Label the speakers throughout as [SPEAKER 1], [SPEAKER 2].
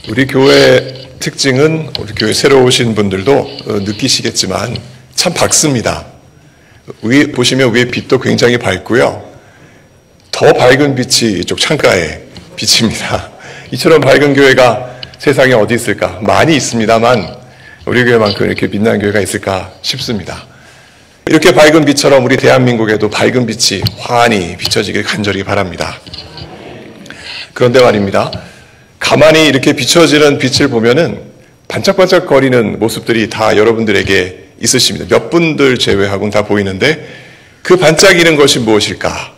[SPEAKER 1] 우리 교회 특징은 우리 교회 새로 오신 분들도 느끼시겠지만 참 밝습니다. 위에 보시면 위에 빛도 굉장히 밝고요. 더 밝은 빛이 이쪽 창가에 비칩니다. 이처럼 밝은 교회가 세상에 어디 있을까? 많이 있습니다만 우리 교회만큼 이렇게 빛나는 교회가 있을까 싶습니다. 이렇게 밝은 빛처럼 우리 대한민국에도 밝은 빛이 환히 비춰지길 간절히 바랍니다. 그런데 말입니다. 가만히 이렇게 비춰지는 빛을 보면은 반짝반짝거리는 모습들이 다 여러분들에게 있으십니다. 몇 분들 제외하고는 다 보이는데 그 반짝이는 것이 무엇일까?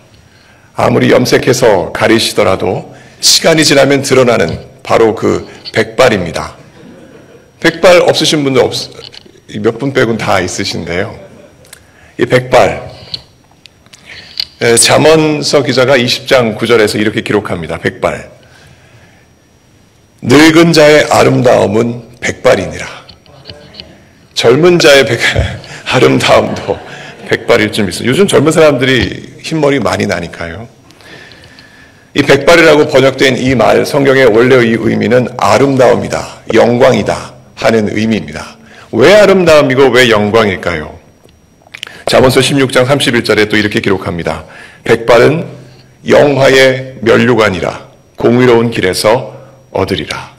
[SPEAKER 1] 아무리 염색해서 가리시더라도 시간이 지나면 드러나는 바로 그 백발입니다. 백발 없으신 분들 몇 분 빼고는 다 있으신데요. 이 백발, 잠언서 기자가 20장 9절에서 이렇게 기록합니다. 백발. 늙은 자의 아름다움은 백발이니라. 젊은 자의 아름다움도 백발일 줄 믿습니다. 요즘 젊은 사람들이 흰머리 많이 나니까요. 이 백발이라고 번역된 이 말, 성경의 원래의 의미는 아름다움이다, 영광이다 하는 의미입니다. 왜 아름다움이고 왜 영광일까요? 잠언서 16장 31절에 또 이렇게 기록합니다. 백발은 영화의 면류관이라 공의로운 길에서 얻으리라.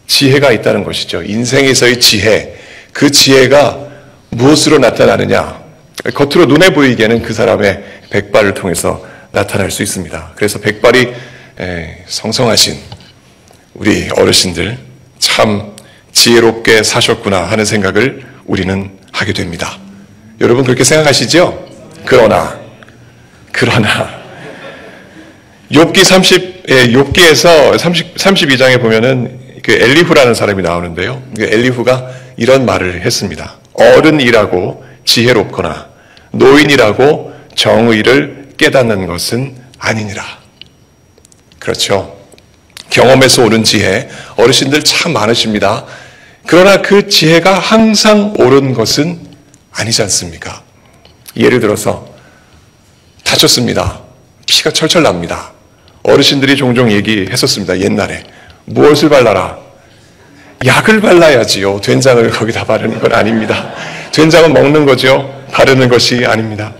[SPEAKER 1] 지혜가 있다는 것이죠. 인생에서의 지혜, 그 지혜가 무엇으로 나타나느냐? 겉으로 눈에 보이기에는 그 사람의 백발을 통해서 나타날 수 있습니다. 그래서 백발이 성성하신 우리 어르신들 참 지혜롭게 사셨구나 하는 생각을 우리는 하게 됩니다. 여러분 그렇게 생각하시죠? 그러나 욥기에서 32장에 보면은 그 엘리후라는 사람이 나오는데요. 엘리후가 이런 말을 했습니다. 어른이라고 지혜롭거나 노인이라고 정의를 깨닫는 것은 아니니라. 그렇죠. 경험에서 오는 지혜, 어르신들 참 많으십니다. 그러나 그 지혜가 항상 옳은 것은 아니지 않습니까? 예를 들어서 다쳤습니다. 피가 철철 납니다. 어르신들이 종종 얘기했었습니다. 옛날에 무엇을 발라라? 약을 발라야지요. 된장을 거기다 바르는 건 아닙니다. 된장은 먹는 거죠. 바르는 것이 아닙니다.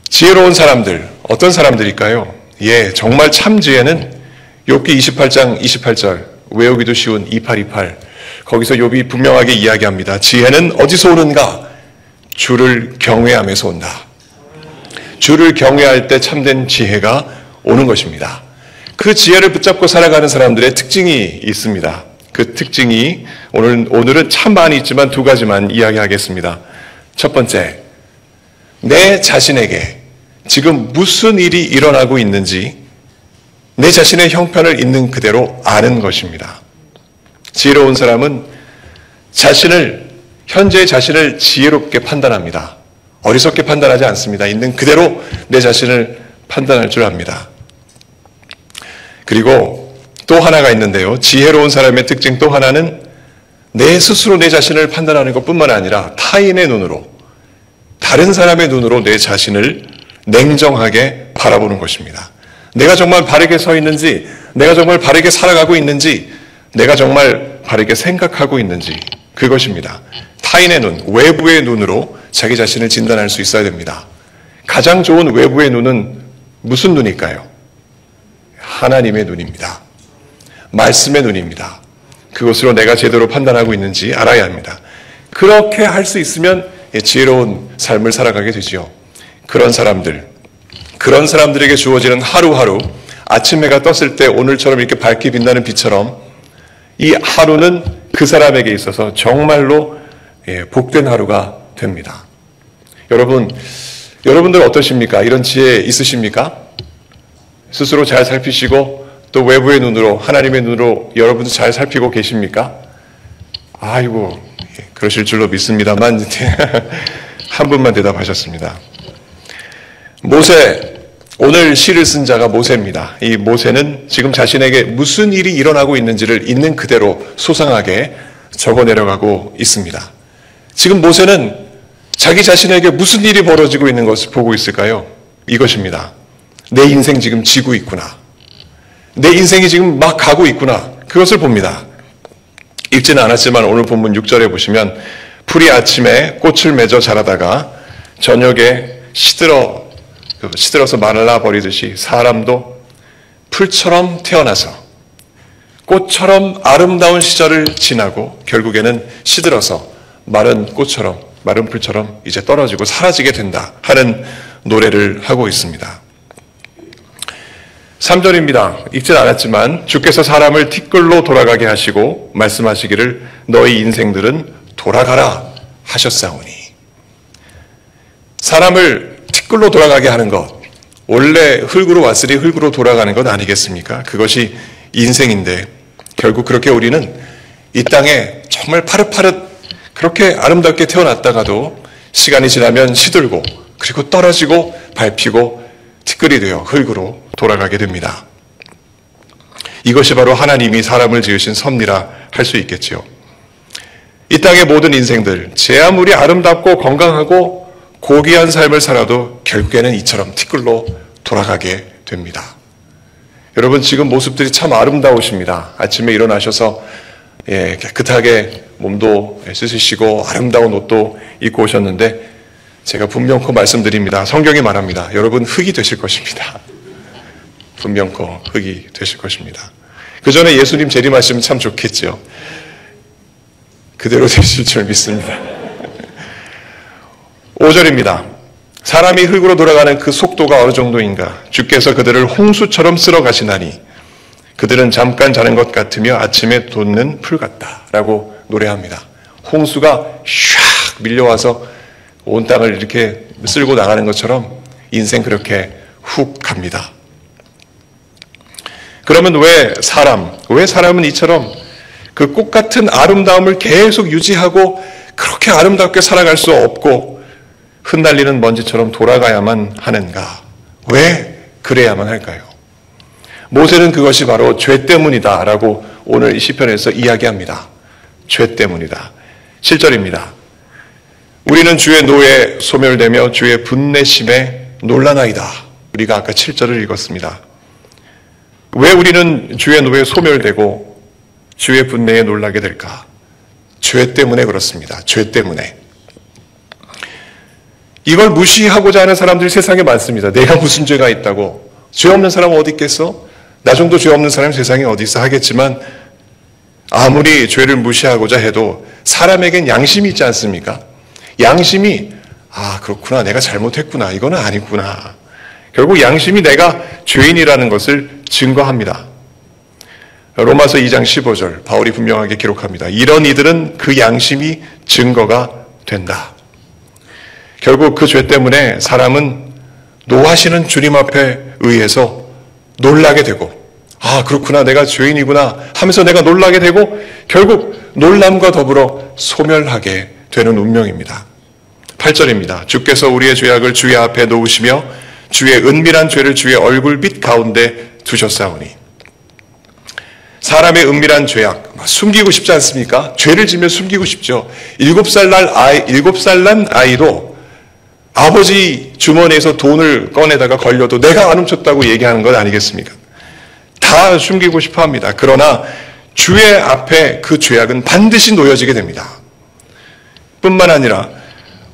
[SPEAKER 1] 지혜로운 사람들, 어떤 사람들일까요? 정말 참 지혜는 욥기 28장 28절, 외우기도 쉬운 2828, 거기서 욥이 분명하게 이야기합니다. 지혜는 어디서 오는가? 주를 경외함에서 온다. 주를 경외할 때 참된 지혜가 오는 것입니다. 그 지혜를 붙잡고 살아가는 사람들의 특징이 있습니다. 그 특징이 오늘은 참 많이 있지만 두 가지만 이야기하겠습니다. 첫 번째, 내 자신에게 지금 무슨 일이 일어나고 있는지 내 자신의 형편을 있는 그대로 아는 것입니다. 지혜로운 사람은 현재의 자신을 지혜롭게 판단합니다. 어리석게 판단하지 않습니다. 있는 그대로 내 자신을 판단할 줄 압니다. 그리고 또 하나가 있는데요. 지혜로운 사람의 특징 또 하나는 내 스스로 내 자신을 판단하는 것뿐만 아니라 타인의 눈으로, 다른 사람의 눈으로 내 자신을 냉정하게 바라보는 것입니다. 내가 정말 바르게 서 있는지, 내가 정말 바르게 살아가고 있는지, 내가 정말 바르게 생각하고 있는지, 그것입니다. 타인의 눈, 외부의 눈으로 자기 자신을 진단할 수 있어야 됩니다. 가장 좋은 외부의 눈은 무슨 눈일까요? 하나님의 눈입니다. 말씀의 눈입니다. 그것으로 내가 제대로 판단하고 있는지 알아야 합니다. 그렇게 할 수 있으면 지혜로운 삶을 살아가게 되지요. 그런 사람들에게 주어지는 하루하루, 아침 해가 떴을 때 오늘처럼 이렇게 밝게 빛나는 빛처럼 이 하루는 그 사람에게 있어서 정말로 복된 하루가 됩니다. 여러분들 어떠십니까? 이런 지혜 있으십니까? 스스로 잘 살피시고 또 외부의 눈으로, 하나님의 눈으로 여러분도 잘 살피고 계십니까? 아이고, 그러실 줄로 믿습니다만 한 분만 대답하셨습니다. 모세, 오늘 시를 쓴 자가 모세입니다. 이 모세는 지금 자신에게 무슨 일이 일어나고 있는지를 있는 그대로 소상하게 적어 내려가고 있습니다. 지금 모세는 자기 자신에게 무슨 일이 벌어지고 있는 것을 보고 있을까요? 이것입니다. 내 인생 지금 지고 있구나. 내 인생이 지금 막 가고 있구나. 그것을 봅니다. 읽지는 않았지만 오늘 본문 6절에 보시면 풀이 아침에 꽃을 맺어 자라다가 저녁에 시들어서 말라버리듯이 사람도 풀처럼 태어나서 꽃처럼 아름다운 시절을 지나고 결국에는 시들어서 마른 꽃처럼, 마른 풀처럼 이제 떨어지고 사라지게 된다 하는 노래를 하고 있습니다. 3절입니다. 읽지는 않았지만 주께서 사람을 티끌로 돌아가게 하시고 말씀하시기를 너희 인생들은 돌아가라 하셨사오니. 사람을 티끌로 돌아가게 하는 것, 원래 흙으로 왔으니 흙으로 돌아가는 것 아니겠습니까? 그것이 인생인데 결국 그렇게 우리는 이 땅에 정말 파릇파릇 그렇게 아름답게 태어났다가도 시간이 지나면 시들고 그리고 떨어지고 밟히고 티끌이 되어 흙으로 돌아가게 됩니다. 이것이 바로 하나님이 사람을 지으신 섭리라 할 수 있겠지요. 이 땅의 모든 인생들, 제 아무리 아름답고 건강하고 고귀한 삶을 살아도 결국에는 이처럼 티끌로 돌아가게 됩니다. 여러분 지금 모습들이 참 아름다우십니다. 아침에 일어나셔서 깨끗하게 몸도 씻으시고 아름다운 옷도 입고 오셨는데 제가 분명코 말씀드립니다. 성경이 말합니다. 여러분 흙이 되실 것입니다. 분명코 흙이 되실 것입니다. 그 전에 예수님 재림하시면 참 좋겠죠. 그대로 되실 줄 믿습니다. 5절입니다. 사람이 흙으로 돌아가는 그 속도가 어느 정도인가? 주께서 그들을 홍수처럼 쓸어 가시나니 그들은 잠깐 자는 것 같으며 아침에 돋는 풀 같다 라고 노래합니다. 홍수가 샥 밀려와서 온 땅을 이렇게 쓸고 나가는 것처럼 인생 그렇게 훅 갑니다. 그러면 왜 사람은 이처럼 그 꽃 같은 아름다움을 계속 유지하고 그렇게 아름답게 살아갈 수 없고 흩날리는 먼지처럼 돌아가야만 하는가? 왜 그래야만 할까요? 모세는 그것이 바로 죄 때문이다 라고 오늘 이 시편에서 이야기합니다. 죄 때문이다. 7절입니다. 우리는 주의 노에 소멸되며 주의 분내심에 놀라나이다. 우리가 아까 7절을 읽었습니다. 왜 우리는 주의 노에 소멸되고 주의 분내에 놀라게 될까? 죄 때문에 그렇습니다. 죄 때문에. 이걸 무시하고자 하는 사람들이 세상에 많습니다. 내가 무슨 죄가 있다고. 죄 없는 사람은 어디 있겠어? 나 정도 죄 없는 사람이 세상에 어디 있어 하겠지만 아무리 죄를 무시하고자 해도 사람에겐 양심이 있지 않습니까? 양심이 그렇구나. 내가 잘못했구나. 이거는 아니구나. 결국 양심이 내가 죄인이라는 것을 증거합니다. 로마서 2장 15절 바울이 분명하게 기록합니다. 이런 이들은 그 양심이 증거가 된다. 결국 그 죄 때문에 사람은 노하시는 주님 앞에 의해서 놀라게 되고 그렇구나 내가 죄인이구나 하면서 내가 놀라게 되고 결국 놀람과 더불어 소멸하게 되는 운명입니다. 8절입니다. 주께서 우리의 죄악을 주의 앞에 놓으시며 주의 은밀한 죄를 주의 얼굴빛 가운데 두셨사오니. 사람의 은밀한 죄악 숨기고 싶지 않습니까? 죄를 지면 숨기고 싶죠. 7살 난 아이도 아버지 주머니에서 돈을 꺼내다가 걸려도 내가 안 훔쳤다고 얘기하는 것 아니겠습니까? 다 숨기고 싶어 합니다. 그러나 주의 앞에 그 죄악은 반드시 놓여지게 됩니다. 뿐만 아니라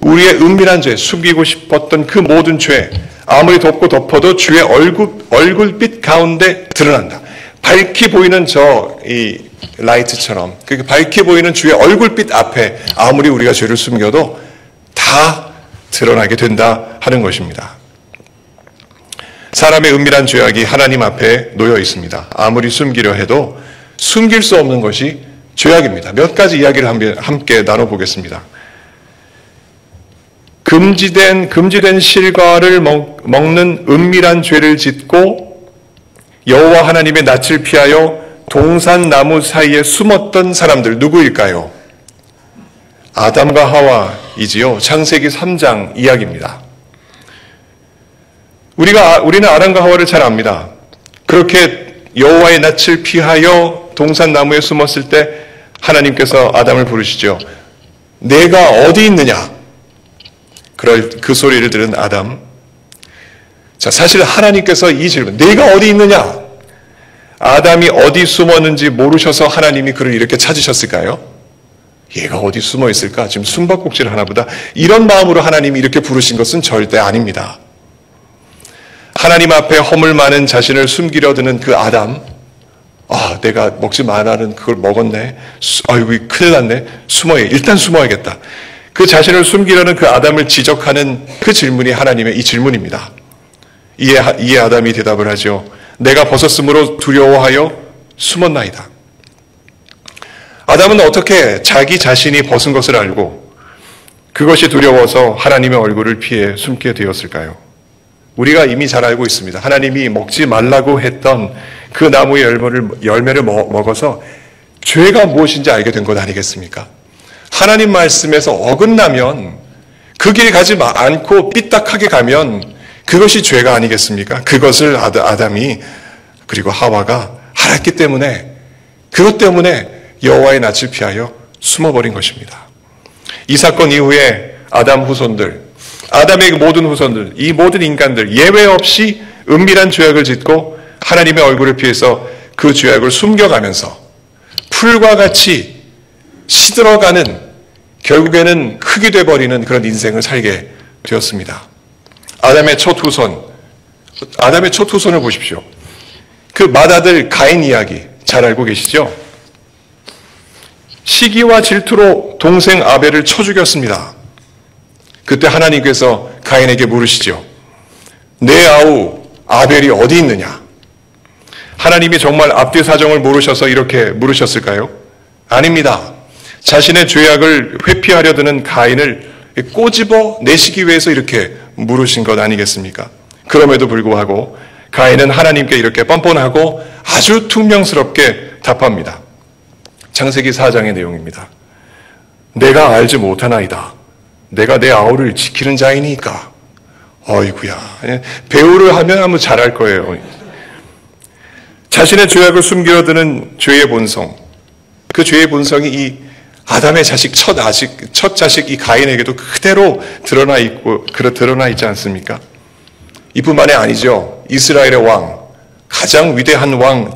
[SPEAKER 1] 우리의 은밀한 죄, 숨기고 싶었던 그 모든 죄 아무리 덮고 덮어도 주의 얼굴빛 가운데 드러난다. 밝히 보이는 이 라이트처럼 그렇게 밝히 보이는 주의 얼굴빛 앞에 아무리 우리가 죄를 숨겨도 다 드러나게 된다 하는 것입니다. 사람의 은밀한 죄악이 하나님 앞에 놓여 있습니다. 아무리 숨기려 해도 숨길 수 없는 것이 죄악입니다. 몇 가지 이야기를 함께 나눠보겠습니다. 금지된 실과를 먹는 은밀한 죄를 짓고 여호와 하나님의 낯을 피하여 동산나무 사이에 숨었던 사람들 누구일까요? 아담과 하와이지요. 창세기 3장 이야기입니다. 우리는 아담과 하와를 잘 압니다. 그렇게 여호와의 낯을 피하여 동산나무에 숨었을 때 하나님께서 아담을 부르시죠. 내가 어디 있느냐? 그 소리를 들은 아담. 자, 사실 하나님께서 이 질문, 내가 어디 있느냐? 아담이 어디 숨었는지 모르셔서 하나님이 그를 이렇게 찾으셨을까요? 얘가 어디 숨어 있을까? 지금 숨바꼭질 하나보다. 이런 마음으로 하나님이 이렇게 부르신 것은 절대 아닙니다. 하나님 앞에 허물 많은 자신을 숨기려 드는 그 아담, 내가 먹지 말라는 그걸 먹었네. 아이고, 큰일 났네. 일단 숨어야겠다. 그 자신을 숨기려는 그 아담을 지적하는 그 질문이 하나님의 이 질문입니다. 이에 아담이 대답을 하죠. 내가 벗었으므로 두려워하여 숨었나이다. 아담은 어떻게 자기 자신이 벗은 것을 알고 그것이 두려워서 하나님의 얼굴을 피해 숨게 되었을까요? 우리가 이미 잘 알고 있습니다. 하나님이 먹지 말라고 했던 그 나무의 열매를 먹어서 죄가 무엇인지 알게 된 것 아니겠습니까? 하나님 말씀에서 어긋나면 그 길 가지 않고 삐딱하게 가면 그것이 죄가 아니겠습니까? 그것을 아담이 그리고 하와가 알았기 때문에 그것 때문에 여호와의 낯을 피하여 숨어버린 것입니다. 이 사건 이후에 아담 후손들, 아담의 모든 후손들, 이 모든 인간들 예외 없이 은밀한 죄악을 짓고 하나님의 얼굴을 피해서 그 죄악을 숨겨가면서 풀과 같이 시들어가는, 결국에는 흙이 돼버리는 그런 인생을 살게 되었습니다. 아담의 첫 후손을 보십시오. 그 맏아들 가인 이야기 잘 알고 계시죠? 시기와 질투로 동생 아벨을 쳐 죽였습니다. 그때 하나님께서 가인에게 물으시죠. 내 아우 아벨이 어디 있느냐? 하나님이 정말 앞뒤 사정을 모르셔서 이렇게 물으셨을까요? 아닙니다. 자신의 죄악을 회피하려 드는 가인을 꼬집어 내시기 위해서 이렇게 물으신 것 아니겠습니까? 그럼에도 불구하고 가인은 하나님께 이렇게 뻔뻔하고 아주 퉁명스럽게 답합니다. 창세기 4장의 내용입니다. 내가 알지 못하나이다. 내가 내 아우를 지키는 자이니까. 어이구야. 배우를 하면 아무 잘할 거예요. 자신의 죄악을 숨기려 드는 죄의 본성. 그 죄의 본성이 이 아담의 자식, 첫 자식 이 가인에게도 그대로 드러나 있지 않습니까? 이뿐만이 아니죠. 이스라엘의 왕, 가장 위대한 왕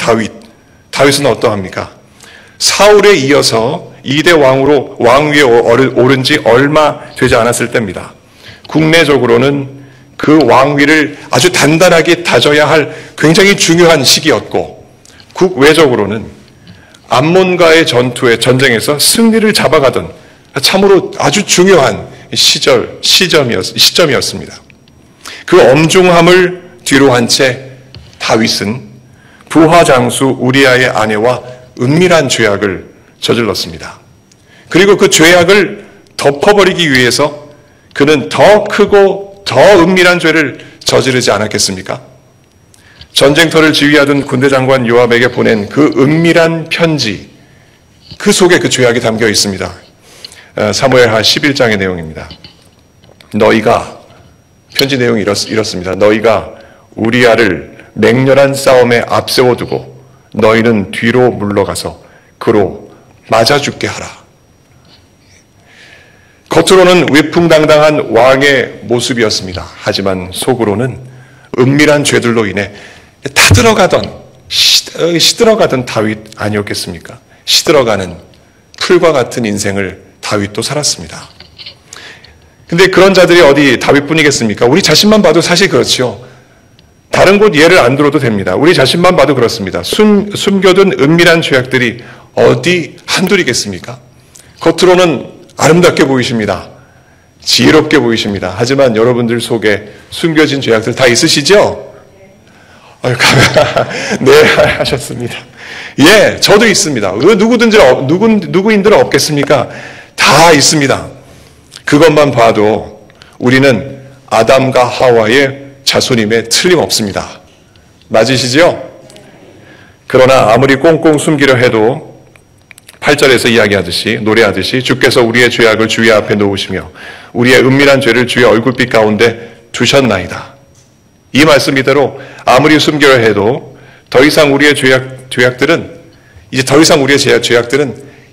[SPEAKER 1] 다윗은 어떠합니까? 사울에 이어서 2대 왕으로 왕 위에 오른 지 얼마 되지 않았을 때입니다. 국내적으로는 그 왕위를 아주 단단하게 다져야 할 굉장히 중요한 시기였고, 국외적으로는 암몬과의 전쟁에서 승리를 잡아가던 참으로 아주 중요한 시점이었습니다. 그 엄중함을 뒤로 한 채 다윗은 부하 장수 우리아의 아내와 은밀한 죄악을 저질렀습니다. 그리고 그 죄악을 덮어버리기 위해서 그는 더 크고 더 은밀한 죄를 저지르지 않았겠습니까? 전쟁터를 지휘하던 군대 장관 요압에게 보낸 그 은밀한 편지, 그 속에 그 죄악이 담겨 있습니다. 사무엘하 11장의 내용입니다. 편지 내용이 이렇습니다. 너희가 우리아를 맹렬한 싸움에 앞세워두고 너희는 뒤로 물러가서 그로 맞아 죽게 하라. 겉으로는 위풍당당한 왕의 모습이었습니다. 하지만 속으로는 은밀한 죄들로 인해 시들어가던 다윗 아니었겠습니까? 시들어가는 풀과 같은 인생을 다윗도 살았습니다. 근데 그런 자들이 어디 다윗뿐이겠습니까? 우리 자신만 봐도 사실 그렇죠. 다른 곳 예를 안 들어도 됩니다. 우리 자신만 봐도 그렇습니다. 숨겨둔 은밀한 죄악들이 어디 한둘이겠습니까? 겉으로는 아름답게 보이십니다. 지혜롭게 보이십니다. 하지만 여러분들 속에 숨겨진 죄악들 다 있으시죠? 네, 하셨습니다. 예, 저도 있습니다. 누구인들 없겠습니까? 다 있습니다. 그것만 봐도 우리는 아담과 하와의 자손임에 틀림없습니다. 맞으시죠? 그러나 아무리 꽁꽁 숨기려 해도 8절에서 노래하듯이 주께서 우리의 죄악을 주의 앞에 놓으시며 우리의 은밀한 죄를 주의 얼굴빛 가운데 두셨나이다. 이 말씀 이대로 아무리 숨기려 해도 더 이상 우리의 죄악들은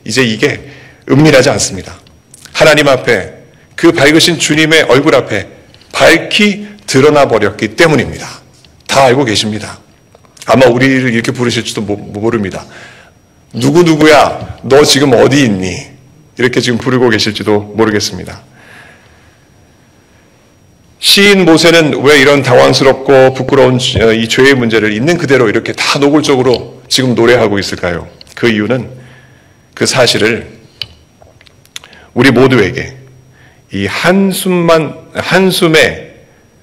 [SPEAKER 1] 이제 이게 은밀하지 않습니다. 하나님 앞에 그 밝으신 주님의 얼굴 앞에 밝히 드러나 버렸기 때문입니다. 다 알고 계십니다. 아마 우리를 이렇게 부르실지도 모릅니다. 누구누구야, 너 지금 어디 있니? 이렇게 지금 부르고 계실지도 모르겠습니다. 시인 모세는 왜 이런 당황스럽고 부끄러운 이 죄의 문제를 있는 그대로 이렇게 다 노골적으로 지금 노래하고 있을까요? 그 이유는 그 사실을 우리 모두에게 이 한숨에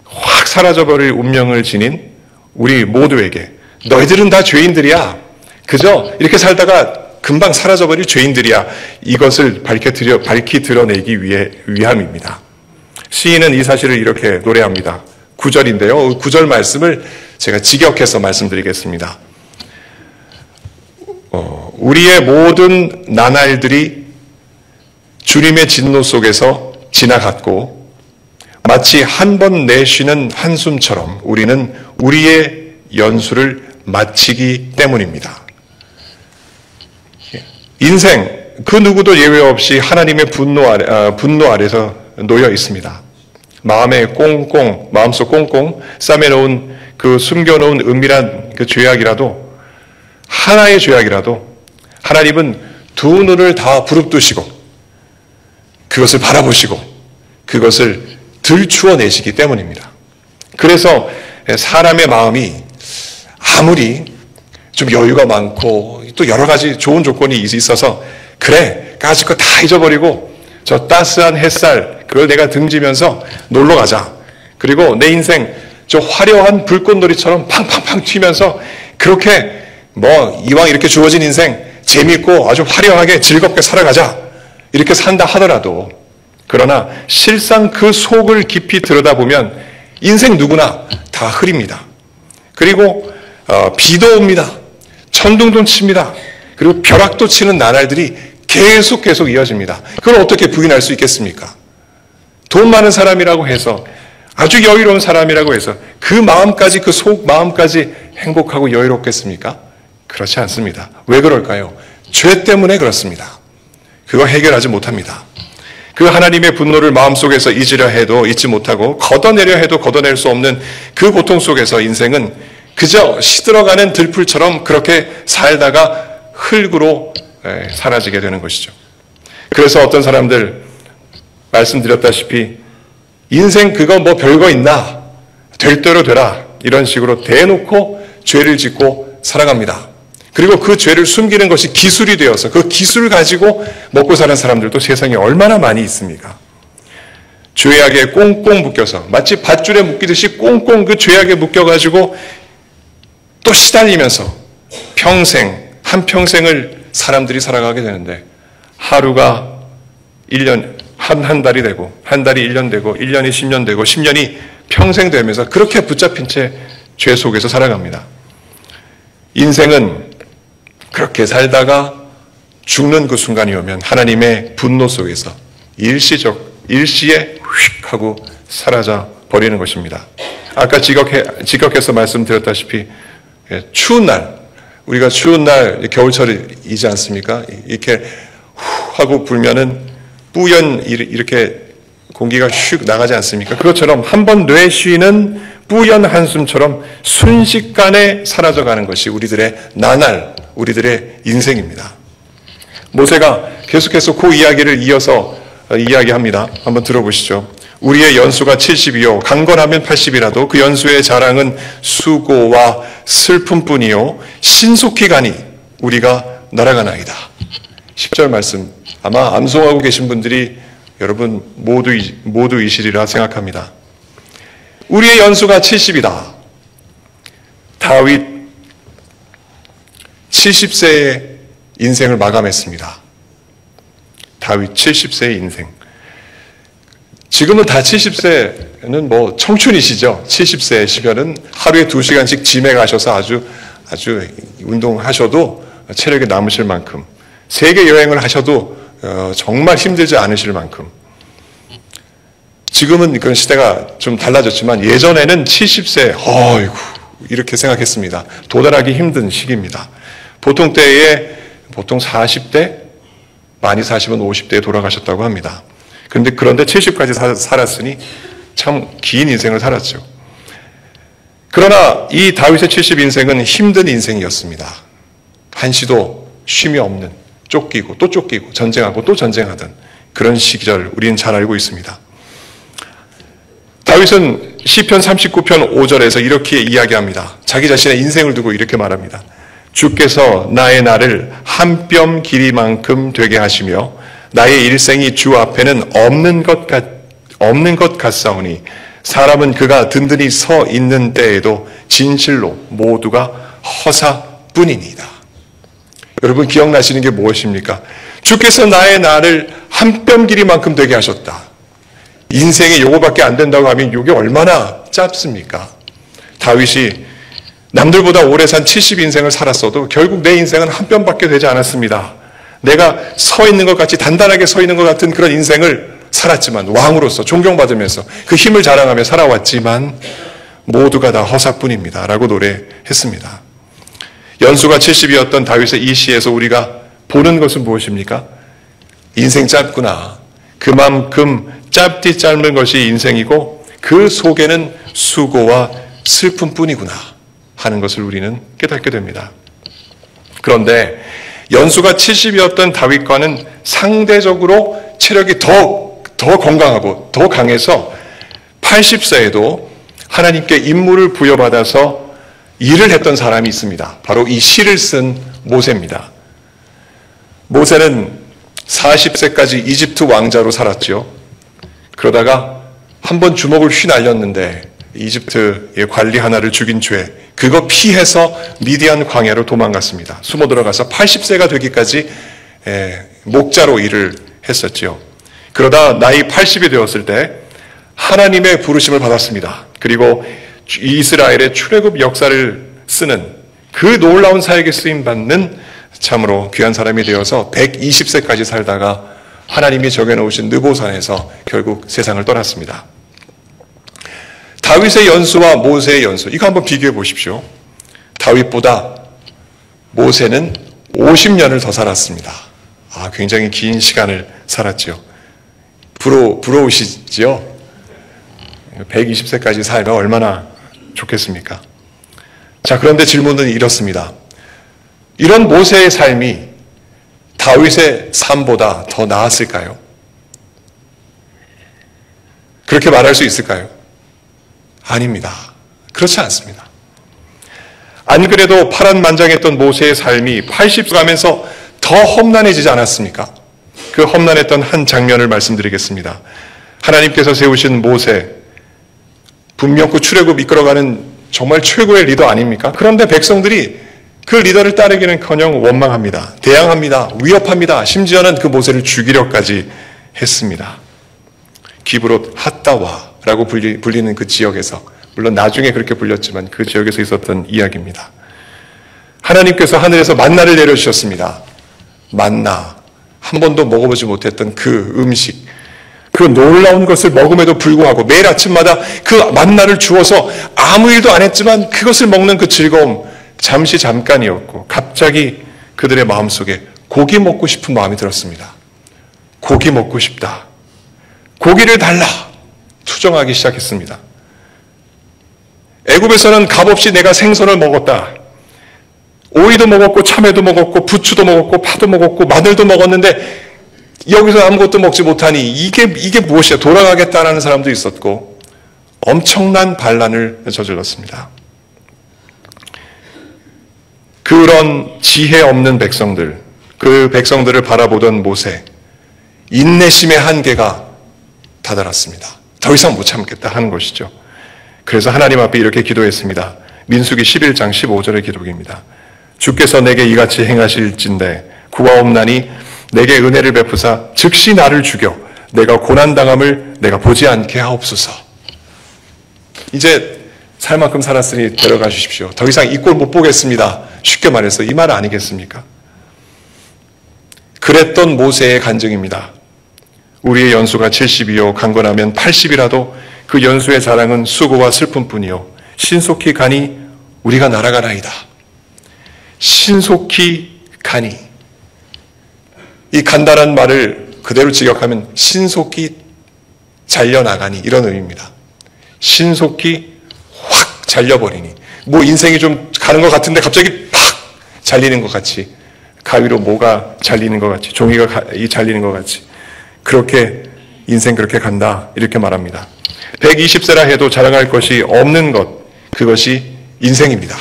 [SPEAKER 1] 확 사라져버릴 운명을 지닌 우리 모두에게 너희들은 다 죄인들이야. 그저 이렇게 살다가 금방 사라져버릴 죄인들이야. 이것을 밝히 드러내기 위함입니다. 시인은 이 사실을 이렇게 노래합니다. 9절인데요. 9절 말씀을 제가 직역해서 말씀드리겠습니다. 우리의 모든 나날들이 주님의 진노 속에서 지나갔고 마치 한 번 내쉬는 한숨처럼 우리는 우리의 연수를 마치기 때문입니다. 인생 그 누구도 예외 없이 하나님의 분노 아래서 놓여 있습니다. 마음속 꽁꽁 싸매놓은 그 숨겨놓은 은밀한 그 죄악이라도 하나의 죄악이라도 하나님은 두 눈을 다 부릅뜨시고 그것을 바라보시고 그것을 들추어내시기 때문입니다. 그래서 사람의 마음이 아무리 좀 여유가 많고 또 여러 가지 좋은 조건이 있어서 그래 가질 거 다 잊어버리고 저 따스한 햇살 그걸 내가 등지면서 놀러 가자. 그리고 내 인생 저 화려한 불꽃놀이처럼 팡팡팡 튀면서 그렇게 이왕 이렇게 주어진 인생 재밌고 아주 화려하게 즐겁게 살아가자. 이렇게 산다 하더라도 그러나 실상 그 속을 깊이 들여다보면 인생 누구나 다 흐립니다. 그리고 비도 옵니다. 천둥도 칩니다. 그리고 벼락도 치는 나날들이 계속 이어집니다. 그걸 어떻게 부인할 수 있겠습니까? 돈 많은 사람이라고 해서 아주 여유로운 사람이라고 해서 그 마음까지 그 속 마음까지 행복하고 여유롭겠습니까? 그렇지 않습니다. 왜 그럴까요? 죄 때문에 그렇습니다. 그거 해결하지 못합니다. 그 하나님의 분노를 마음속에서 잊으려 해도 잊지 못하고 걷어내려 해도 걷어낼 수 없는 그 고통 속에서 인생은 그저 시들어가는 들풀처럼 그렇게 살다가 흙으로 사라지게 되는 것이죠. 그래서 어떤 사람들 말씀드렸다시피 인생 그거 별거 있나? 될 대로 되라. 이런 식으로 대놓고 죄를 짓고 살아갑니다. 그리고 그 죄를 숨기는 것이 기술이 되어서 그 기술을 가지고 먹고 사는 사람들도 세상에 얼마나 많이 있습니까? 죄악에 꽁꽁 묶여서 마치 밧줄에 묶이듯이 꽁꽁 그 죄악에 묶여가지고 또 시달리면서 한평생을 사람들이 살아가게 되는데 하루가 1년, 한 달이 되고 한 달이 1년 되고 1년이 10년 되고 10년이 평생 되면서 그렇게 붙잡힌 채 죄 속에서 살아갑니다. 인생은 그렇게 살다가 죽는 그 순간이 오면 하나님의 분노 속에서 일시에 휙 하고 사라져 버리는 것입니다. 아까 직역해서 말씀드렸다시피 추운 날, 우리가 추운 날 겨울철이지 않습니까? 이렇게 후 하고 불면은 뿌연 이렇게 공기가 슉 나가지 않습니까? 그것처럼 한번 뇌쉬는 뿌연 한숨처럼 순식간에 사라져가는 것이 우리들의 나날, 우리들의 인생입니다. 모세가 계속해서 그 이야기를 이어서 이야기합니다. 한번 들어보시죠. 우리의 연수가 70이요 강건하면 80이라도 그 연수의 자랑은 수고와 슬픔뿐이요 신속히 가니 우리가 날아가나이다. 10절 말씀 아마 암송하고 계신 분들이 여러분 모두이시리라 생각합니다. 우리의 연수가 70이다. 다윗 70세의 인생을 마감했습니다. 다윗 70세의 인생. 지금은 다 70세는 청춘이시죠. 70세시면은 하루에 2시간씩 짐에 가셔서 아주 운동하셔도 체력이 남으실 만큼 세계 여행을 하셔도 정말 힘들지 않으실 만큼 지금은 그런 시대가 좀 달라졌지만 예전에는 70세 어이구 이렇게 생각했습니다. 도달하기 힘든 시기입니다. 보통 때에 40대 많이 사시면 50대에 돌아가셨다고 합니다. 그런데 70까지 살았으니 참 긴 인생을 살았죠. 그러나 이 다윗의 70인생은 힘든 인생이었습니다. 한시도 쉼이 없는, 쫓기고 또 쫓기고 전쟁하고 또 전쟁하던 그런 시절 우리는 잘 알고 있습니다. 다윗은 시편 39편 5절에서 이렇게 이야기합니다. 자기 자신의 인생을 두고 이렇게 말합니다. 주께서 나의 날을 한 뼘 길이만큼 되게 하시며 나의 일생이 주 앞에는 없는 것 같사오니 사람은 그가 든든히 서 있는 때에도 진실로 모두가 허사뿐이니이다. 여러분 기억나시는 게 무엇입니까? 주께서 나의 날을 한 뼘 길이만큼 되게 하셨다. 인생이 요거밖에 안 된다고 하면 이게 얼마나 짧습니까? 다윗이 남들보다 오래 산 70인생을 살았어도 결국 내 인생은 한 뼘밖에 되지 않았습니다. 내가 서 있는 것 같이 단단하게 서 있는 것 같은 그런 인생을 살았지만 왕으로서 존경받으면서 그 힘을 자랑하며 살아왔지만 모두가 다 허사뿐입니다. 라고 노래했습니다. 연수가 70이었던 다윗의 이 시에서 우리가 보는 것은 무엇입니까? 인생 짧구나. 그만큼 짧디 짧은 것이 인생이고 그 속에는 수고와 슬픔뿐이구나 하는 것을 우리는 깨닫게 됩니다. 그런데 연수가 70이었던 다윗과는 상대적으로 체력이 더 건강하고 더 강해서 80세에도 하나님께 임무를 부여받아서 일을 했던 사람이 있습니다. 바로 이 시를 쓴 모세입니다. 모세는 40세까지 이집트 왕자로 살았죠. 그러다가 한번 주먹을 휘날렸는데 이집트의 관리 하나를 죽인 죄, 그거 피해서 미디안 광야로 도망갔습니다. 숨어 들어가서 80세가 되기까지 목자로 일을 했었지요. 그러다 나이 80이 되었을 때 하나님의 부르심을 받았습니다. 그리고 이스라엘의 출애굽 역사를 쓰는 그 놀라운 사역에 쓰임받는 참으로 귀한 사람이 되어서 120세까지 살다가 하나님이 정해놓으신 느보산에서 결국 세상을 떠났습니다. 다윗의 연수와 모세의 연수, 이거 한번 비교해 보십시오. 다윗보다 모세는 50년을 더 살았습니다. 굉장히 긴 시간을 살았죠. 부러우시죠? 120세까지 살면 얼마나 좋겠습니까? 자, 그런데 질문은 이렇습니다. 이런 모세의 삶이 다윗의 삶보다 더 나았을까요? 그렇게 말할 수 있을까요? 아닙니다. 그렇지 않습니다. 안 그래도 파란만장했던 모세의 삶이 80세 가면서 더 험난해지지 않았습니까? 그 험난했던 한 장면을 말씀드리겠습니다. 하나님께서 세우신 모세, 분명히 출애굽 이끌어가는 정말 최고의 리더 아닙니까? 그런데 백성들이 그 리더를 따르기는커녕 원망합니다. 대항합니다. 위협합니다. 심지어는 그 모세를 죽이려까지 했습니다. 기브롯 핫다와라고 불리는 그 지역에서, 물론 나중에 그렇게 불렸지만 그 지역에서 있었던 이야기입니다. 하나님께서 하늘에서 만나를 내려주셨습니다. 만나, 한 번도 먹어보지 못했던 그 음식, 그 놀라운 것을 먹음에도 불구하고 매일 아침마다 그 만나를 주어서 아무 일도 안 했지만 그것을 먹는 그 즐거움, 잠깐이었고 갑자기 그들의 마음속에 고기 먹고 싶은 마음이 들었습니다. 고기 먹고 싶다. 고기를 달라. 투정하기 시작했습니다. 애굽에서는 값없이 내가 생선을 먹었다. 오이도 먹었고 참외도 먹었고 부추도 먹었고 파도 먹었고 마늘도 먹었는데 여기서 아무것도 먹지 못하니 이게 무엇이야? 돌아가겠다라는 사람도 있었고 엄청난 반란을 저질렀습니다. 그런 지혜 없는 백성들, 그 백성들을 바라보던 모세, 인내심의 한계가 다다랐습니다. 더 이상 못 참겠다 하는 것이죠. 그래서 하나님 앞에 이렇게 기도했습니다. 민수기 11장 15절의 기록입니다. 주께서 내게 이같이 행하실진대 구하옵나니 내게 은혜를 베푸사 즉시 나를 죽여 내가 고난당함을 내가 보지 않게 하옵소서. 이제 살 만큼 살았으니 데려가 주십시오. 더 이상 이 꼴 못 보겠습니다. 쉽게 말해서 이 말 아니겠습니까? 그랬던 모세의 간증입니다. 우리의 연수가 70이요 강건하면 80이라도 그 연수의 자랑은 수고와 슬픔뿐이요 신속히 가니 우리가 날아가나이다. 신속히 가니, 이 간단한 말을 그대로 직역하면 신속히 잘려나가니 이런 의미입니다. 신속히 확 잘려버리니, 뭐 인생이 좀 가는 것 같은데 갑자기 팍 잘리는 것 같이, 가위로 뭐가 잘리는 것 같이, 종이가 잘리는 것 같이, 그렇게 인생 그렇게 간다, 이렇게 말합니다. 120세라 해도 자랑할 것이 없는 것, 그것이 인생입니다.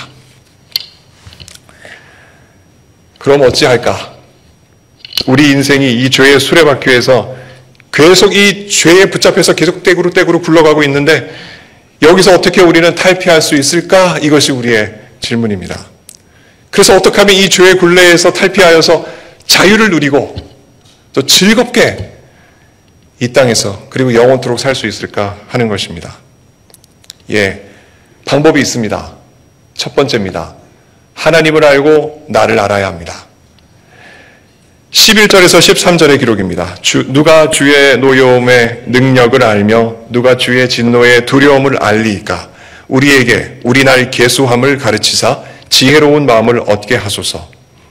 [SPEAKER 1] 그럼 어찌할까? 우리 인생이 이 죄의 수레바퀴에서 계속 이 죄에 붙잡혀서 계속 떼구르떼구르 굴러가고 있는데, 여기서 어떻게 우리는 탈피할 수 있을까? 이것이 우리의 질문입니다. 그래서 어떻게 하면 이 죄의 굴레에서 탈피하여서 자유를 누리고 또 즐겁게 이 땅에서 그리고 영원토록 살 수 있을까 하는 것입니다. 예, 방법이 있습니다. 첫 번째입니다. 하나님을 알고 나를 알아야 합니다. 11절에서 13절의 기록입니다. 누가 주의 노여움의 능력을 알며 누가 주의 진노의 두려움을 알리이까? 우리에게 우리 날 계수함을 가르치사 지혜로운 마음을 얻게 하소서.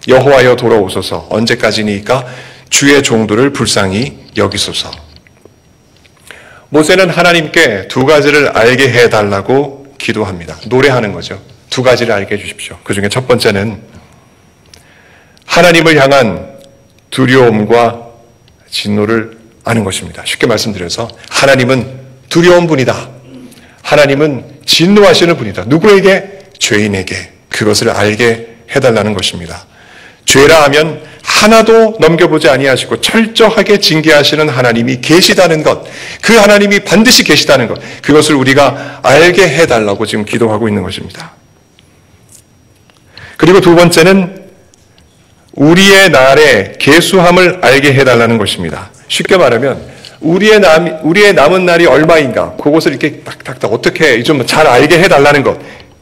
[SPEAKER 1] 여호와여 돌아오소서. 언제까지니까? 주의 종들을 불쌍히 여기소서. 모세는 하나님께 두 가지를 알게 해달라고 기도합니다. 노래하는 거죠. 두 가지를 알게 해주십시오. 그 중에 첫 번째는 하나님을 향한 두려움과 진노를 아는 것입니다. 쉽게 말씀드려서 하나님은 두려운 분이다. 하나님은 진노하시는 분이다. 누구에게? 죄인에게. 그것을 알게 해달라는 것입니다. 죄라 하면 하나도 넘겨보지 아니하시고 철저하게 징계하시는 하나님이 계시다는 것, 그 하나님이 반드시 계시다는 것, 그것을 우리가 알게 해달라고 지금 기도하고 있는 것입니다. 그리고 두 번째는 우리의 날의 계수함을 알게 해달라는 것입니다. 쉽게 말하면 우리의 남은 날이 얼마인가, 그것을 이렇게 딱딱딱 어떻게 좀 잘 알게 해달라는 것,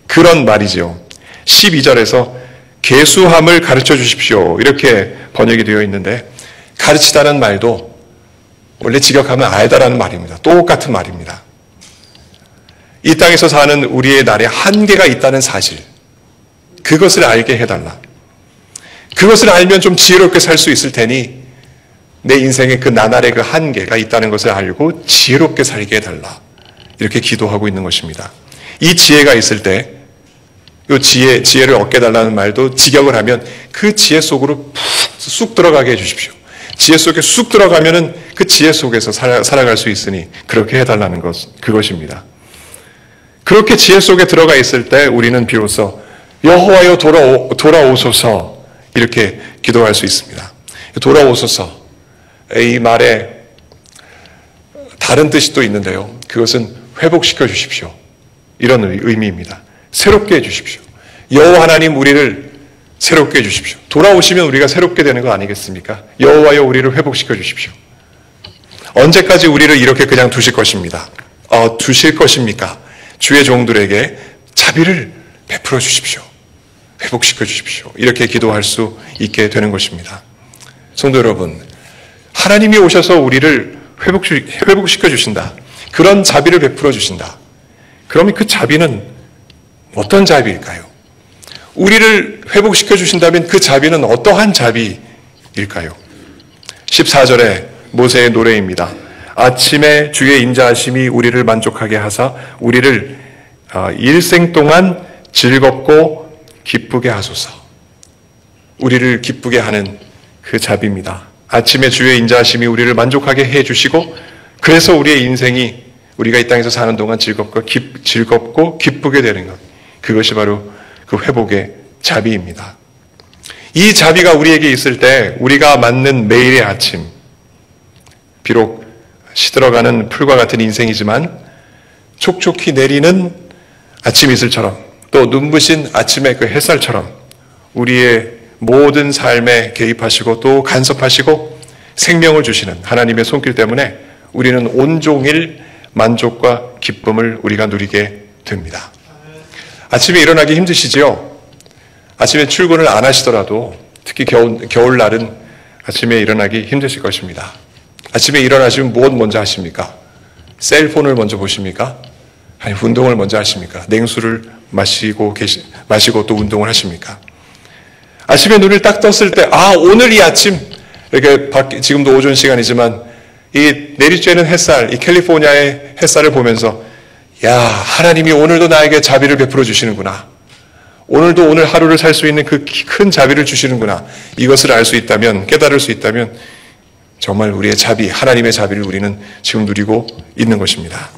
[SPEAKER 1] 그런 말이죠. 12절에서 계수함을 가르쳐 주십시오, 이렇게 번역이 되어 있는데, 가르치다는 말도 원래 직역하면 알다라는 말입니다. 똑같은 말입니다. 이 땅에서 사는 우리의 날에 한계가 있다는 사실, 그것을 알게 해달라. 그것을 알면 좀 지혜롭게 살 수 있을 테니 내 인생의 그 나날의 그 한계가 있다는 것을 알고 지혜롭게 살게 해달라, 이렇게 기도하고 있는 것입니다. 이 지혜가 있을 때 이 지혜를 얻게 달라는 말도 직역을 하면 그 지혜 속으로 쑥 들어가게 해주십시오. 지혜 속에 쑥 들어가면은 그 지혜 속에서 살아갈 수 있으니 그렇게 해달라는 그것입니다. 그렇게 지혜 속에 들어가 있을 때 우리는 비로소 여호와여 돌아오소서, 이렇게 기도할 수 있습니다. 돌아오소서, 이 말에 다른 뜻이 또 있는데요. 그것은 회복시켜 주십시오, 이런 의미입니다. 새롭게 해주십시오. 여호와 하나님, 우리를 새롭게 해주십시오. 돌아오시면 우리가 새롭게 되는 거 아니겠습니까? 여호와여 우리를 회복시켜 주십시오. 언제까지 우리를 이렇게 그냥 두실 것입니다. 두실 것입니까? 주의 종들에게 자비를 베풀어 주십시오. 회복시켜 주십시오. 이렇게 기도할 수 있게 되는 것입니다. 성도 여러분, 하나님이 오셔서 우리를 회복시켜 주신다. 그런 자비를 베풀어 주신다. 그러면 그 자비는 어떤 자비일까요? 우리를 회복시켜 주신다면 그 자비는 어떠한 자비일까요? 14절에 모세의 노래입니다. 아침에 주의 인자하심이 우리를 만족하게 하사 우리를 일생 동안 즐겁고 기쁘게 하소서. 우리를 기쁘게 하는 그 자비입니다. 아침에 주의 인자하심이 우리를 만족하게 해주시고, 그래서 우리의 인생이 우리가 이 땅에서 사는 동안 즐겁고 기쁘게 되는 것, 그것이 바로 그 회복의 자비입니다. 이 자비가 우리에게 있을 때 우리가 맞는 매일의 아침, 비록 시들어가는 풀과 같은 인생이지만 촉촉히 내리는 아침 이슬처럼, 또 눈부신 아침의 그 햇살처럼 우리의 모든 삶에 개입하시고 또 간섭하시고 생명을 주시는 하나님의 손길 때문에 우리는 온종일 만족과 기쁨을 우리가 누리게 됩니다. 아침에 일어나기 힘드시지요? 아침에 출근을 안 하시더라도 특히 겨울날은 아침에 일어나기 힘드실 것입니다. 아침에 일어나시면 무엇 먼저 하십니까? 셀폰을 먼저 보십니까? 아니, 운동을 먼저 하십니까? 냉수를 마시고 또 운동을 하십니까? 아침에 눈을 딱 떴을 때, 오늘 이 아침, 이렇게 지금도 오전 시간이지만 이 내리쬐는 햇살, 이 캘리포니아의 햇살을 보면서 야, 하나님이 오늘도 나에게 자비를 베풀어 주시는구나. 오늘도 오늘 하루를 살 수 있는 그 큰 자비를 주시는구나. 이것을 알 수 있다면, 깨달을 수 있다면 정말 우리의 자비, 하나님의 자비를 우리는 지금 누리고 있는 것입니다.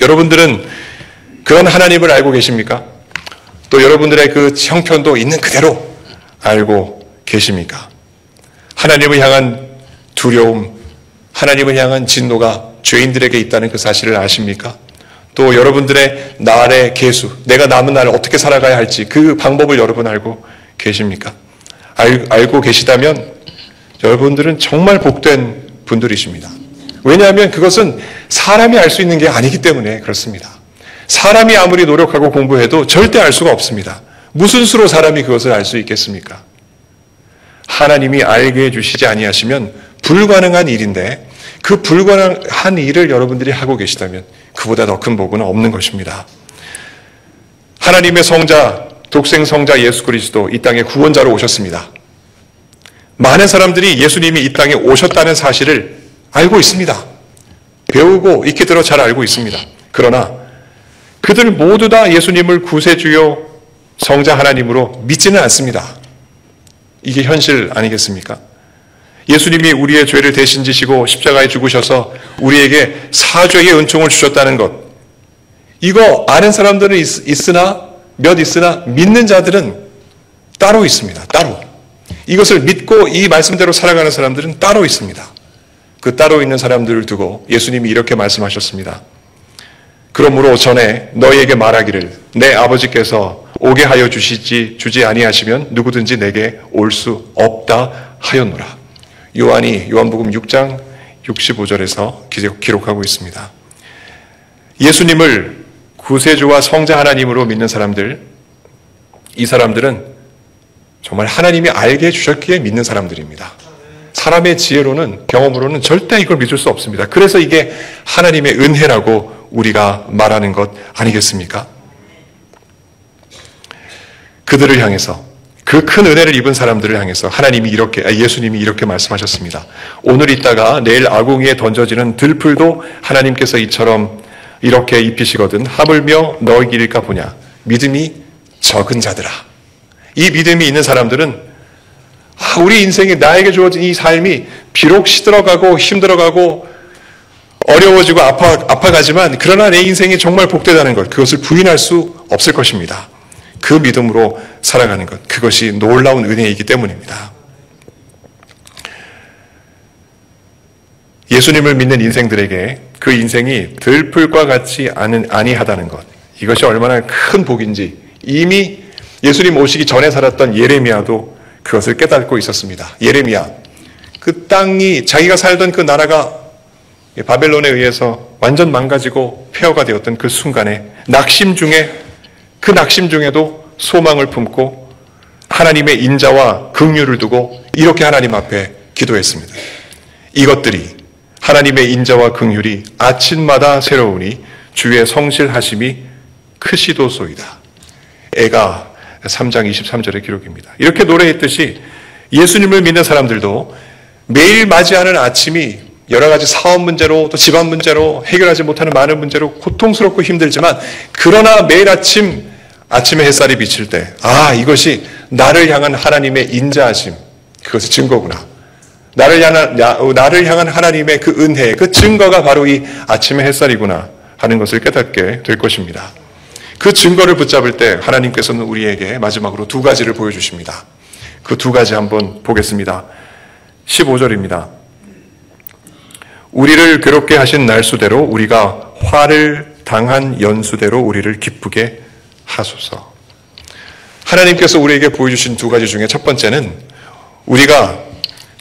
[SPEAKER 1] 여러분들은 그런 하나님을 알고 계십니까? 또 여러분들의 그 형편도 있는 그대로 알고 계십니까? 하나님을 향한 두려움, 하나님을 향한 진노가 죄인들에게 있다는 그 사실을 아십니까? 또 여러분들의 날의 계수, 내가 남은 날을 어떻게 살아가야 할지 그 방법을 여러분 알고 계십니까? 알고 계시다면 여러분들은 정말 복된 분들이십니다. 왜냐하면 그것은 사람이 알 수 있는 게 아니기 때문에 그렇습니다. 사람이 아무리 노력하고 공부해도 절대 알 수가 없습니다. 무슨 수로 사람이 그것을 알 수 있겠습니까? 하나님이 알게 해주시지 아니하시면 불가능한 일인데 그 불가능한 일을 여러분들이 하고 계시다면 그보다 더 큰 복은 없는 것입니다. 하나님의 성자, 독생 성자 예수 그리스도 이 땅에 구원자로 오셨습니다. 많은 사람들이 예수님이 이 땅에 오셨다는 사실을 알고 있습니다. 배우고 익히 들어 잘 알고 있습니다. 그러나 그들 모두 다 예수님을 구세주요 성자 하나님으로 믿지는 않습니다. 이게 현실 아니겠습니까? 예수님이 우리의 죄를 대신 지시고 십자가에 죽으셔서 우리에게 사죄의 은총을 주셨다는 것, 이거 아는 사람들은 있으나 믿는 자들은 따로 있습니다. 따로. 이것을 믿고 이 말씀대로 살아가는 사람들은 따로 있습니다. 그 따로 있는 사람들을 두고 예수님이 이렇게 말씀하셨습니다. 그러므로 전에 너희에게 말하기를 내 아버지께서 오게 하여 주지 아니하시면 누구든지 내게 올 수 없다 하였노라. 요한이 요한복음 6장 65절에서 기록하고 있습니다. 예수님을 구세주와 성자 하나님으로 믿는 사람들, 이 사람들은 정말 하나님이 알게 해주셨기에 믿는 사람들입니다. 사람의 지혜로는, 경험으로는 절대 이걸 믿을 수 없습니다. 그래서 이게 하나님의 은혜라고 우리가 말하는 것 아니겠습니까? 그들을 향해서, 그 큰 은혜를 입은 사람들을 향해서 예수님이 이렇게 말씀하셨습니다. 오늘 있다가 내일 아궁이에 던져지는 들풀도 하나님께서 이처럼 이렇게 입히시거든 하물며 너희 길일까 보냐. 믿음이 적은 자들아. 이 믿음이 있는 사람들은 우리 인생에 나에게 주어진 이 삶이 비록 시들어가고 힘들어가고 어려워지고 아파가지만 그러나 내 인생이 정말 복되다는 것, 그것을 부인할 수 없을 것입니다. 그 믿음으로 살아가는 것, 그것이 놀라운 은혜이기 때문입니다. 예수님을 믿는 인생들에게 그 인생이 들풀과 같지 아니하다는 것, 이것이 얼마나 큰 복인지 이미 예수님 오시기 전에 살았던 예레미야도 그것을 깨닫고 있었습니다. 예레미야, 그 땅이, 자기가 살던 그 나라가 바벨론에 의해서 완전 망가지고 폐허가 되었던 그 순간에 낙심 중에도 소망을 품고 하나님의 인자와 긍휼을 두고 이렇게 하나님 앞에 기도했습니다. 이것들이 하나님의 인자와 긍휼이 아침마다 새로우니 주의 성실하심이 크시도소이다. 애가 3장 23절의 기록입니다. 이렇게 노래했듯이 예수님을 믿는 사람들도 매일 맞이하는 아침이 여러 가지 사업 문제로 또 집안 문제로 해결하지 못하는 많은 문제로 고통스럽고 힘들지만 그러나 매일 아침에 햇살이 비칠 때 이것이 나를 향한 하나님의 인자하심, 그것의 증거구나. 나를 향한 하나님의 그 은혜, 그 증거가 바로 이 아침의 햇살이구나 하는 것을 깨닫게 될 것입니다. 그 증거를 붙잡을 때 하나님께서는 우리에게 마지막으로 두 가지를 보여주십니다. 그 두 가지 한번 보겠습니다. 15절입니다. 우리를 괴롭게 하신 날수대로 우리가 화를 당한 연수대로 우리를 기쁘게 하소서. 하나님께서 우리에게 보여주신 두 가지 중에 첫 번째는 우리가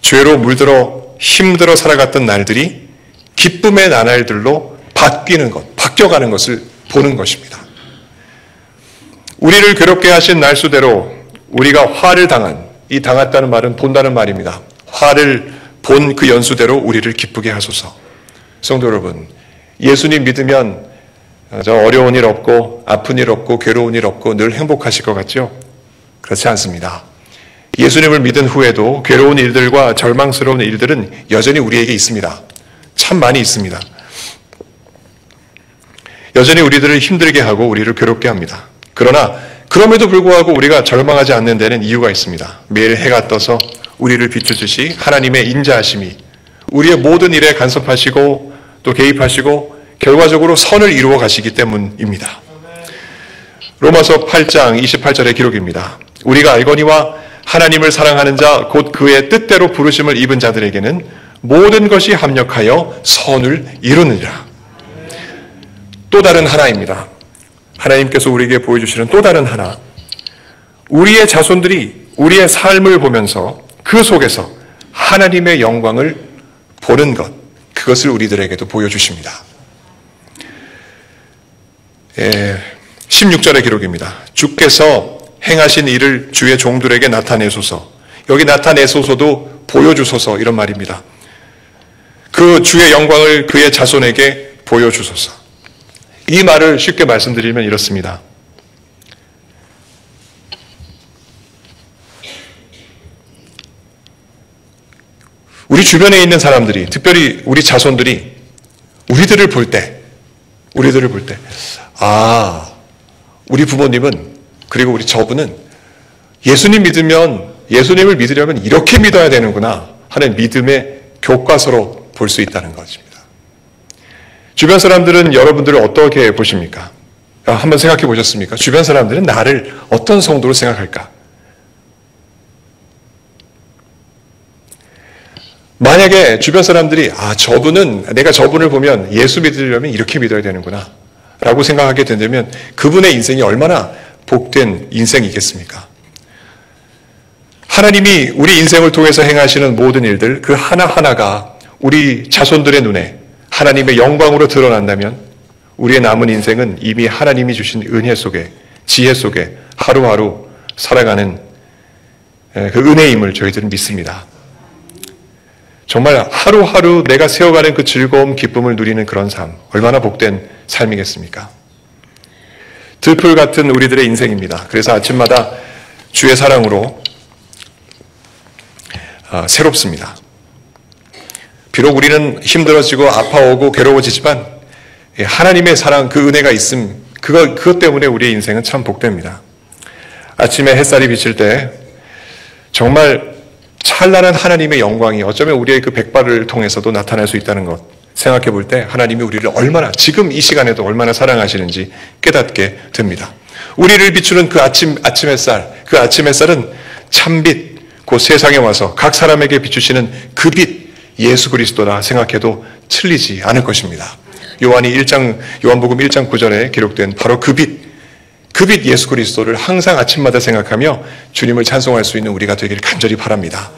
[SPEAKER 1] 죄로 물들어 힘들어 살아갔던 날들이 기쁨의 나날들로 바뀌어가는 것을 보는 것입니다. 우리를 괴롭게 하신 날수대로 우리가 화를 당했다는 말은 본다는 말입니다. 화를 본 그 연수대로 우리를 기쁘게 하소서. 성도 여러분, 예수님 믿으면 어려운 일 없고 아픈 일 없고 괴로운 일 없고 늘 행복하실 것 같죠? 그렇지 않습니다. 예수님을 믿은 후에도 괴로운 일들과 절망스러운 일들은 여전히 우리에게 있습니다. 참 많이 있습니다. 여전히 우리들을 힘들게 하고 우리를 괴롭게 합니다. 그러나 그럼에도 불구하고 우리가 절망하지 않는 데는 이유가 있습니다. 매일 해가 떠서 우리를 비추듯이 하나님의 인자하심이 우리의 모든 일에 간섭하시고 또 개입하시고 결과적으로 선을 이루어 가시기 때문입니다. 로마서 8장 28절의 기록입니다. 우리가 알거니와 하나님을 사랑하는 자 곧 그의 뜻대로 부르심을 입은 자들에게는 모든 것이 합력하여 선을 이루느니라. 또 다른 하나입니다. 하나님께서 우리에게 보여주시는 또 다른 하나. 우리의 자손들이 우리의 삶을 보면서 그 속에서 하나님의 영광을 보는 것, 그것을 우리들에게도 보여주십니다. 16절의 기록입니다. 주께서 행하신 일을 주의 종들에게 나타내소서. 여기 나타내소서도 보여주소서 이런 말입니다. 그 주의 영광을 그의 자손에게 보여주소서. 이 말을 쉽게 말씀드리면 이렇습니다. 우리 주변에 있는 사람들이, 특별히 우리 자손들이 우리들을 볼 때, 우리 부모님은, 그리고 우리 저분은 예수님을 믿으려면 이렇게 믿어야 되는구나 하는 믿음의 교과서로 볼 수 있다는 것입니다. 주변 사람들은 여러분들을 어떻게 보십니까? 한번 생각해 보셨습니까? 주변 사람들은 나를 어떤 성도로 생각할까? 만약에 주변 사람들이 내가 저분을 보면 예수 믿으려면 이렇게 믿어야 되는구나 라고 생각하게 된다면 그분의 인생이 얼마나 복된 인생이겠습니까? 하나님이 우리 인생을 통해서 행하시는 모든 일들 그 하나하나가 우리 자손들의 눈에 하나님의 영광으로 드러난다면 우리의 남은 인생은 이미 하나님이 주신 은혜 속에, 지혜 속에 하루하루 살아가는 그 은혜임을 저희들은 믿습니다. 정말 하루하루 내가 세워가는 그 즐거움, 기쁨을 누리는 그런 삶, 얼마나 복된 삶이겠습니까? 들풀 같은 우리들의 인생입니다. 그래서 아침마다 주의 사랑으로 새롭습니다. 비록 우리는 힘들어지고 아파오고 괴로워지지만 하나님의 사랑, 그 은혜가 있음, 그것 때문에 우리의 인생은 참 복됩니다. 아침에 햇살이 비칠 때 정말 찬란한 하나님의 영광이 어쩌면 우리의 그 백발을 통해서도 나타날 수 있다는 것 생각해 볼 때 하나님이 우리를 얼마나 지금 이 시간에도 얼마나 사랑하시는지 깨닫게 됩니다. 우리를 비추는 그 아침 햇살, 그 아침 햇살은 참빛, 곧 세상에 와서 각 사람에게 비추시는 그 빛, 예수 그리스도라 생각해도 틀리지 않을 것입니다. 요한복음 1장 9절에 기록된 바로 그 빛 예수 그리스도를 항상 아침마다 생각하며 주님을 찬송할 수 있는 우리가 되기를 간절히 바랍니다.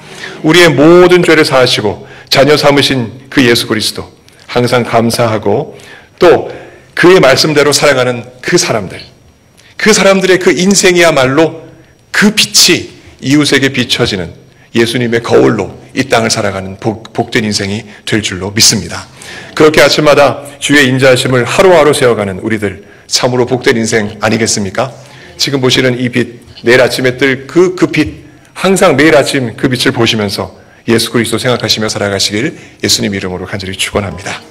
[SPEAKER 1] 우리의 모든 죄를 사하시고 자녀 삼으신 그 예수 그리스도 항상 감사하고 또 그의 말씀대로 살아가는 그 사람들의 그 인생이야말로 그 빛이 이웃에게 비춰지는 예수님의 거울로 이 땅을 살아가는 복된 인생이 될 줄로 믿습니다. 그렇게 아침마다 주의 인자하심을 하루하루 세워가는 우리들 참으로 복된 인생 아니겠습니까? 지금 보시는 이 빛, 내일 아침에 뜰 그 빛, 항상 매일 아침 그 빛을 보시면서 예수 그리스도 생각하시며 살아가시길 예수님 이름으로 간절히 축원합니다.